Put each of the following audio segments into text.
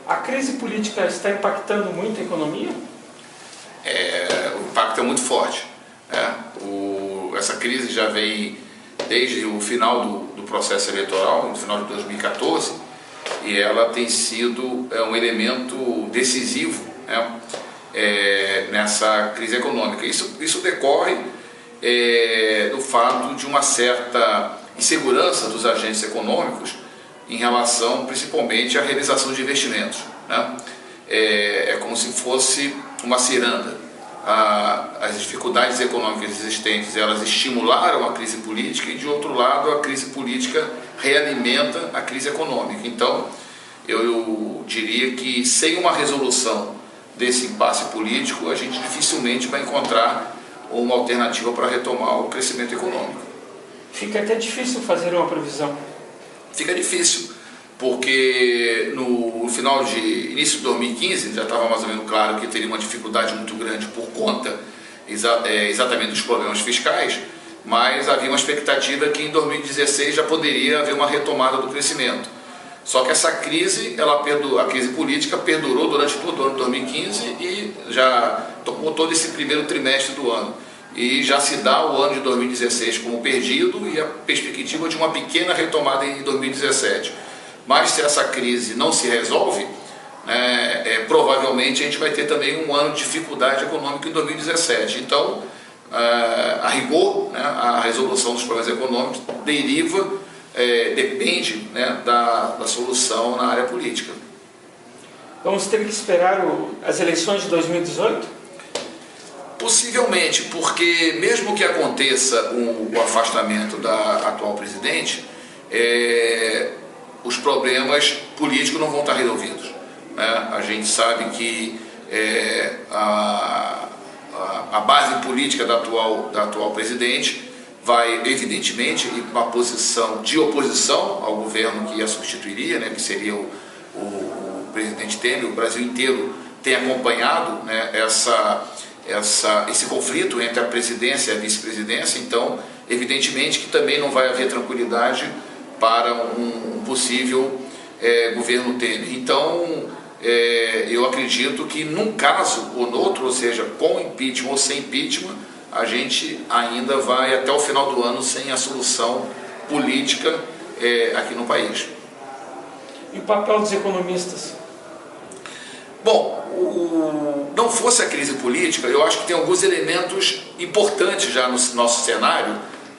A crise política está impactando muito a economia? O impacto é muito forte. Essa crise já vem desde o final do processo eleitoral, no final de 2014, e ela tem sido um elemento decisivo, nessa crise econômica. Isso decorre do fato de uma certa insegurança dos agentes econômicos em relação principalmente à realização de investimentos. É como se fosse uma ciranda. As dificuldades econômicas existentes, elas estimularam a crise política, e de outro lado a crise política realimenta a crise econômica. Então eu diria que sem uma resolução desse impasse político, a gente dificilmente vai encontrar uma alternativa para retomar o crescimento econômico. Fica até difícil fazer uma previsão. Fica difícil, porque no início de 2015 já estava mais ou menos claro que teria uma dificuldade muito grande por conta exatamente dos problemas fiscais, mas havia uma expectativa que em 2016 já poderia haver uma retomada do crescimento. Só que essa crise, a crise política perdurou durante todo o ano de 2015 e já tomou todo esse primeiro trimestre do ano. E já se dá o ano de 2016 como perdido e a perspectiva de uma pequena retomada em 2017. Mas se essa crise não se resolve, provavelmente a gente vai ter também um ano de dificuldade econômica em 2017. Então, a rigor, a resolução dos problemas econômicos depende da solução na área política. Vamos ter que esperar as eleições de 2018? Possivelmente, porque mesmo que aconteça o afastamento da atual presidente, os problemas políticos não vão estar resolvidos. A gente sabe que a base política da atual presidente vai, evidentemente, ir para uma posição de oposição ao governo que a substituiria, que seria o presidente Temer. O Brasil inteiro tem acompanhado esse conflito entre a presidência e a vice-presidência. Então, evidentemente que também não vai haver tranquilidade para um possível governo Temer. Então, eu acredito que num caso ou no outro, ou seja, com impeachment ou sem impeachment, a gente ainda vai até o final do ano sem a solução política aqui no país. E o papel dos economistas? Bom, não fosse a crise política, eu acho que tem alguns elementos importantes já no nosso cenário,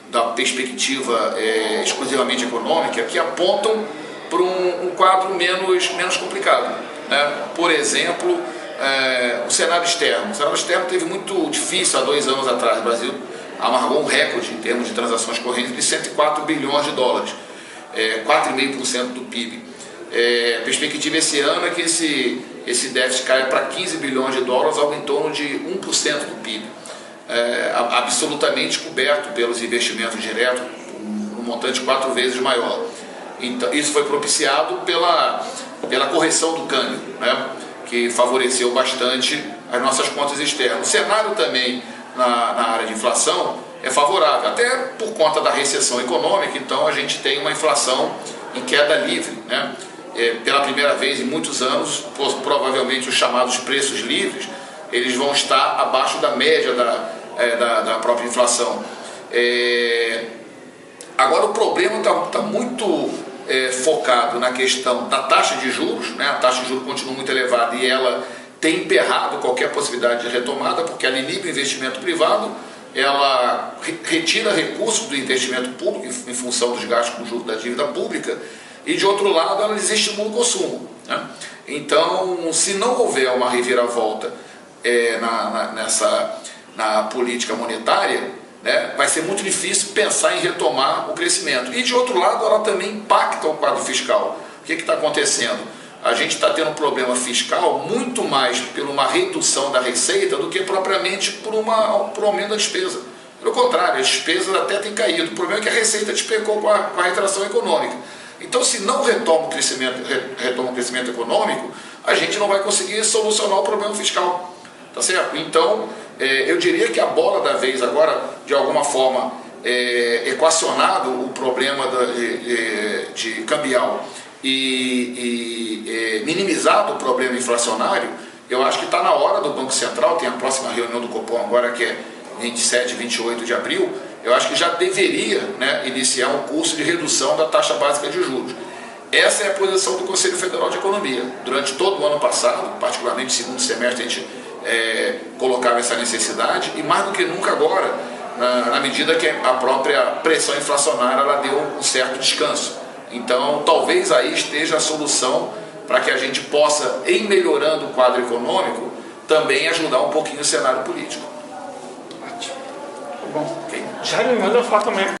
da perspectiva exclusivamente econômica, que apontam para um quadro menos complicado. Por exemplo, o cenário externo. O cenário externo teve muito difícil há 2 anos atrás. O Brasil amargou um recorde em termos de transações correntes de 104 bilhões de dólares, 4,5% do PIB. A perspectiva esse ano é que esse déficit caia para 15 bilhões de dólares, algo em torno de 1% do PIB. Absolutamente coberto pelos investimentos diretos, um montante 4 vezes maior. Então, isso foi propiciado pela correção do câmbio, que favoreceu bastante as nossas contas externas. O cenário também na área de inflação é favorável, até por conta da recessão econômica. Então a gente tem uma inflação em queda livre, pela primeira vez em muitos anos. Provavelmente os chamados preços livres, eles vão estar abaixo da média da própria inflação. Agora o problema está muito focado na questão da taxa de juros. A taxa de juros continua muito elevada e ela tem emperrado qualquer possibilidade de retomada, porque ela inibe o investimento privado, ela retira recursos do investimento público em função dos gastos com juros da dívida pública, e de outro lado ela desestimula o consumo. Então, se não houver uma reviravolta na política monetária, vai ser muito difícil pensar em retomar o crescimento. E de outro lado, ela também impacta o quadro fiscal. O que está acontecendo? A gente está tendo um problema fiscal muito mais por uma redução da receita do que propriamente por um aumento da despesa. Pelo contrário, as despesas até têm caído. O problema é que a receita despecou com a retração econômica. Então, se não retoma o crescimento econômico, a gente não vai conseguir solucionar o problema fiscal. Tá certo? Então, eu diria que a bola da vez agora, de alguma forma, equacionado o problema de cambial minimizado o problema inflacionário, eu acho que está na hora do Banco Central, tem a próxima reunião do Copom agora, que é 27 e 28 de abril, eu acho que já deveria, né, iniciar um curso de redução da taxa básica de juros. Essa é a posição do Conselho Federal de Economia. Durante todo o ano passado, particularmente no segundo semestre, a gente colocava essa necessidade, e mais do que nunca agora, na medida que a própria pressão inflacionária ela deu um certo descanso. Então, talvez aí esteja a solução para que a gente possa, em melhorando o quadro econômico, também ajudar um pouquinho o cenário político. Ótimo. Bom, Okay? Jairo me manda foto amanhã.